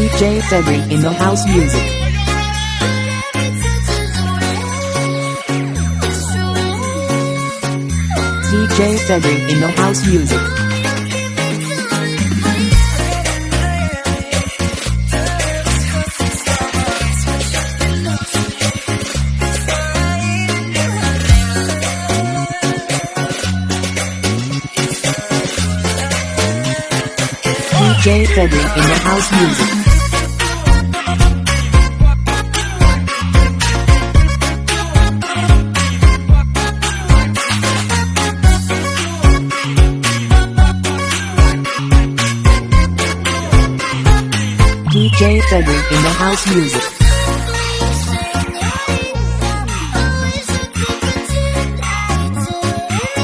DJ Febri in the house music. DJ Febri in the house music. DJ Febri in the house music. DJ Febri in the house music.